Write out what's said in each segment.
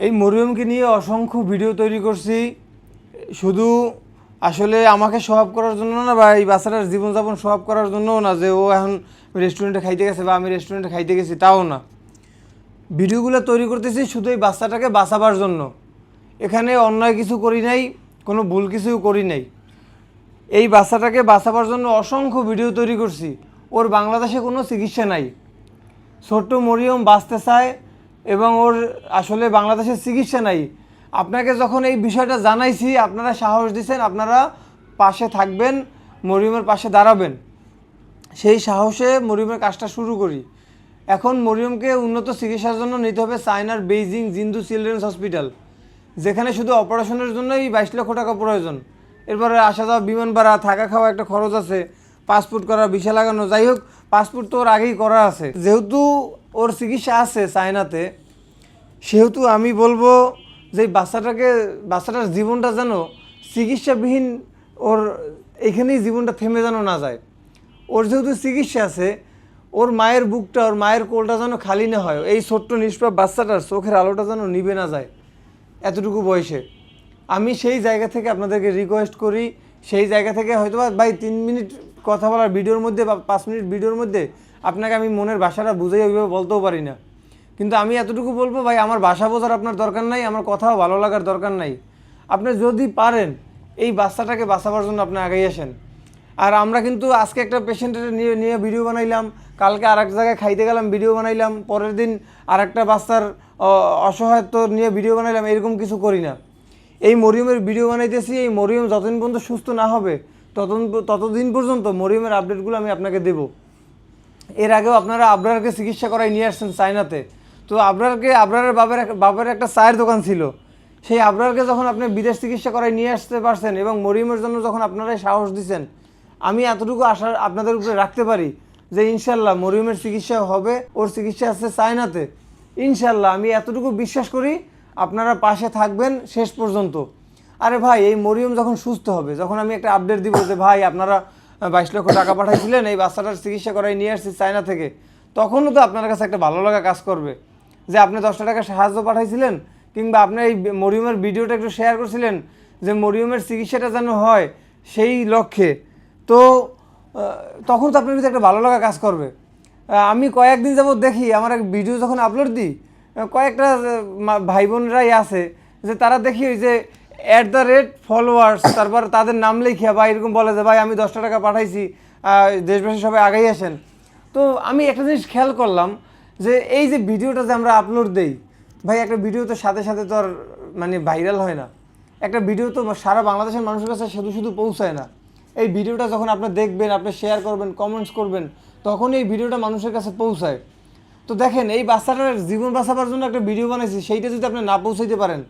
এই মরিয়মকে নিয়ে অসংখ্য ভিডিও তৈরি করছি, শুধু আসলে আমাকে শো অফ করার জন্য না, বা এই বাচ্চাটার জীবনযাপন শো অফ করার জন্যও না যে ও এখন রেস্টুরেন্টে খাইতে গেছে বা আমি রেস্টুরেন্টে খাইতে গেছি, তাও না। ভিডিওগুলো তৈরি করতেছি শুধু এই বাচ্চাটাকে বাঁচাবার জন্য। এখানে অন্যায় কিছু করি নাই, কোনো ভুল কিছু করি নাই। এই বাচ্চাটাকে বাঁচাবার জন্য অসংখ্য ভিডিও তৈরি করছি। ওর বাংলাদেশে কোনো চিকিৎসা নাই। ছোট্ট মরিয়ম বাঁচতে চায় এবং ওর আসলে বাংলাদেশের চিকিৎসা নাই। আপনাকে যখন এই বিষয়টা জানাইছি, আপনারা সাহস দিচ্ছেন, আপনারা পাশে থাকবেন, মরিয়মের পাশে দাঁড়াবেন। সেই সাহসে মরিয়মের কাজটা শুরু করি। এখন মরিয়মকে উন্নত চিকিৎসার জন্য নিতে হবে চায়নার বেইজিং জিন্দু চিলড্রেন্স হসপিটাল, যেখানে শুধু অপারেশনের জন্যই 22 লক্ষ টাকা প্রয়োজন। এরপরে আসা যাওয়া, বিমান ভাড়া, থাকা খাওয়া একটা খরচ আছে, পাসপোর্ট করা, ভিসা লাগানো, যাই হোক পাসপোর্ট তো ওর আগেই করা আছে। যেহেতু ওর চিকিৎসা আছে চায়নাতে, সেহেতু আমি বলবো যে বাচ্চাটার জীবনটা যেন চিকিৎসাবিহীন, ওর এখানেই জীবনটা থেমে যেন না যায়। ওর যেহেতু চিকিৎসা আছে, ওর মায়ের বুকটা, ওর মায়ের কোলটা যেন খালি না হয়, এই ছোট্ট নিষ্পাপ বাচ্চাটার চোখের আলোটা যেন নিভে না যায় এতটুকু বয়সে। আমি সেই জায়গা থেকে আপনাদেরকে রিকোয়েস্ট করি, সেই জায়গা থেকে হয়তো ভাই 3 মিনিট কথা বলার ভিডিওর মধ্যে বা 5 মিনিট ভিডিওর মধ্যে আপনাকে আমি মনের ভাষাটা বুঝাই ওইভাবে বলতেও পারি না, কিন্তু আমি এতটুকু বলবো ভাই, আমার ভাষা বোঝার আপনার দরকার নাই, আমার কথাও ভালো লাগার দরকার নাই। আপনি যদি পারেন এই বাচ্চাটাকে বাঁচাবার জন্য আপনি আগেই আসেন। আর আমরা কিন্তু আজকে একটা পেশেন্টের নিয়ে ভিডিও বানাইলাম, কালকে আর এক জায়গায় খাইতে গেলাম ভিডিও বানাইলাম, পরের দিন আর একটা বাচ্চার অসহায়ত্ব নিয়ে ভিডিও বানাইলাম, এরকম কিছু করি না। এই মরিয়মের ভিডিও বানাইতেছি, এই মরিয়ম যতদিন পর্যন্ত সুস্থ না হবে ততদিন পর্যন্ত মরিয়মের আপডেটগুলো আমি আপনাকে দেব। এর আগেও আপনারা আবরারকে চিকিৎসা করাই নিয়ে আসছেন চায়নাতে, তো আবরারের বাবার একটা চায়ের দোকান ছিল, সেই আবরারকে যখন আপনি বিদেশ চিকিৎসা করাই নিয়ে আসতে পারছেন এবং মরিয়মের জন্য যখন আপনারাই সাহস দিচ্ছেন, আমি এতটুকু আশা আপনাদের উপরে রাখতে পারি যে ইনশাল্লাহ মরিয়মের চিকিৎসা হবে, ওর চিকিৎসা আছে চায়নাতে। ইনশাল্লাহ আমি এতটুকু বিশ্বাস করি আপনারা পাশে থাকবেন শেষ পর্যন্ত। আরে ভাই, এই মরিয়ম যখন সুস্থ হবে, যখন আমি একটা আপডেট দিব যে ভাই আপনারা 22 লক্ষ টাকা পাঠাইছিলেন এই বাচ্চাটার চিকিৎসা করাই নিয়ে আসছি চায়না থেকে, তখনও তো আপনার কাছে একটা ভালো লাগা কাজ করবে যে আপনি 10 টাকা সাহায্য পাঠাইছিলেন, কিংবা আপনি এই মরিয়মের ভিডিওটা একটু শেয়ার করছিলেন যে মরিয়মের চিকিৎসাটা যেন হয় সেই লক্ষ্যে। তো তখন তো আপনার ভিতরে একটা ভালো লাগা কাজ করবে। আমি কয়েকদিন যাবত দেখি আমার এক ভিডিও যখন আপলোড দিই, কয়েকটা ভাই বোনরাই আছে যে তারা দেখি ওই যে @ফলোয়ার্স, তারপর তাদের নাম লিখিয়া বা এরকম বলে যে ভাই আমি 10 টাকা পাঠাইছি, দেশবাসী সবাই আগেই আসেন। তো আমি একটা জিনিস খেয়াল করলাম যে এই যে ভিডিওটা যে আমরা আপলোড দেই, ভাই একটা ভিডিও তো সাথে সাথে তো আর মানে ভাইরাল হয় না, একটা ভিডিও তো সারা বাংলাদেশের মানুষের কাছে শুধু শুধু পৌঁছায় না। এই ভিডিওটা যখন আপনি দেখবেন, আপনি শেয়ার করবেন, কমেন্টস করবেন, তখন এই ভিডিওটা মানুষের কাছে পৌঁছায়। তো দেখেন, এই বাচ্চাটার জীবন বাঁচাবার জন্য একটা ভিডিও বানাইছি, সেইটা যদি আপনি না পৌঁছাইতে পারেন,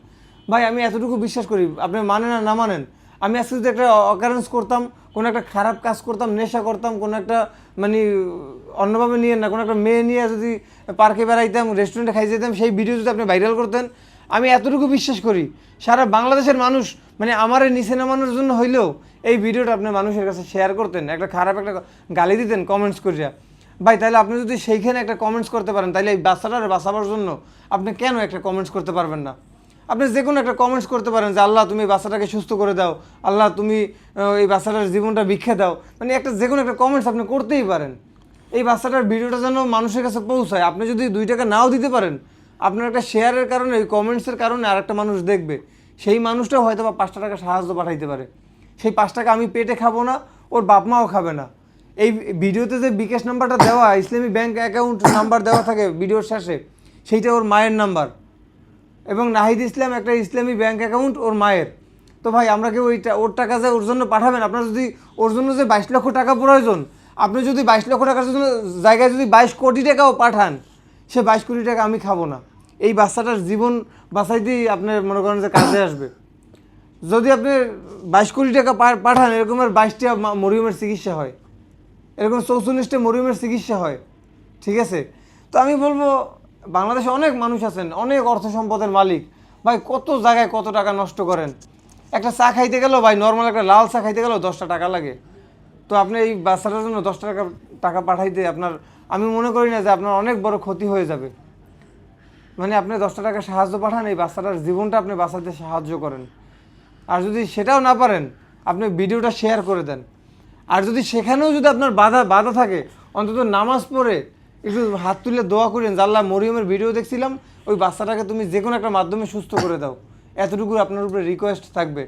ভাই আমি এতটুকু বিশ্বাস করি, আপনি মানেন আর না মানেন, আমি আজকে যদি একটা অকারেন্স করতাম, কোনো একটা খারাপ কাজ করতাম, নেশা করতাম, কোনো একটা মানে অন্যভাবে নিয়ে না, কোনো একটা মেয়ে নিয়ে যদি পার্কে বেড়াইতাম, রেস্টুরেন্টে খাই যেতাম, সেই ভিডিও যদি আপনি ভাইরাল করতেন, আমি এতটুকু বিশ্বাস করি সারা বাংলাদেশের মানুষ মানে আমার নিচে নামানোর জন্য হইলেও এই ভিডিওটা আপনি মানুষের কাছে শেয়ার করতেন, একটা খারাপ একটা গালি দিতেন কমেন্টস করিয়া। ভাই তাহলে আপনি যদি সেইখানে একটা কমেন্টস করতে পারেন, তাহলে এই বাচ্চাটার বাঁচাবার জন্য আপনি কেন একটা কমেন্টস করতে পারবেন না? আপনি যে কোনো একটা কমেন্টস করতে পারেন যে আল্লাহ তুমি এই বাচ্চাটাকে সুস্থ করে দাও, আল্লাহ তুমি এই বাচ্চাটার জীবনটা ভিক্ষা দাও, মানে একটা যে কোনো একটা কমেন্টস আপনি করতেই পারেন। এই বাচ্চাটার ভিডিওটা যেন মানুষের কাছে পৌঁছায়। আপনি যদি 2 টাকা নাও দিতে পারেন, আপনার একটা শেয়ারের কারণে, ওই কমেন্টসের কারণে আরেকটা মানুষ দেখবে, সেই মানুষটাও হয়তো বা 5 টাকা সাহায্য পাঠাইতে পারে। সেই 5 টাকা আমি পেটে খাবো না, ওর বাপ মাও খাবে না। এই ভিডিওতে যে বিকাশ নাম্বারটা দেওয়া, ইসলামী ব্যাংক অ্যাকাউন্ট নাম্বার দেওয়া থাকে ভিডিওর শেষে, সেইটা ওর মায়ের নাম্বার, এবং নাহিদ ইসলাম একটা ইসলামী ব্যাংক অ্যাকাউন্ট ওর মায়ের। তো ভাই আমরা কি ওর টাকা যে ওর জন্য পাঠাবেন? আপনার যদি ওর জন্য যে 22 লক্ষ টাকা প্রয়োজন, আপনি যদি 22 লক্ষ টাকার জন্য জায়গায় যদি 22 কোটি টাকাও পাঠান, সে 22 কোটি টাকা আমি খাবো না। এই বাচ্চাটার জীবন বাঁচাইতেই আপনার মনে করেন যে কাজে আসবে। যদি আপনি 22 কোটি টাকা পাঠান, এরকমের 22টা মরিয়মের চিকিৎসা হয়, এরকম 44টা মরিয়মের চিকিৎসা হয়, ঠিক আছে? তো আমি বলবো বাংলাদেশে অনেক মানুষ আছেন, অনেক অর্থ সম্পদের মালিক, ভাই কত জায়গায় কত টাকা নষ্ট করেন। একটা চা খাইতে গেলেও ভাই, নর্মাল একটা লাল চা খাইতে গেলেও 10টা টাকা লাগে। তো আপনি এই বাচ্চাটার জন্য 10 টাকা পাঠাইতে আপনার, আমি মনে করি না যে আপনার অনেক বড় ক্ষতি হয়ে যাবে। মানে আপনি 10টা টাকা সাহায্য পাঠান, এই বাচ্চাটার জীবনটা আপনি বাঁচাতে সাহায্য করেন। আর যদি সেটাও না পারেন, আপনি ভিডিওটা শেয়ার করে দেন। আর যদি সেখানেও যদি আপনার বাধা থাকে, অন্তত নামাজ পড়ে একটু হাত তুলে দোয়া করেন, আল্লাহ মরিয়মের ভিডিও দেখছিলাম, ওই বাচ্চাটাকে তুমি যে কোনো একটা মাধ্যমে সুস্থ করে দাও। এতটুকু আপনার উপরে রিকোয়েস্ট থাকবে।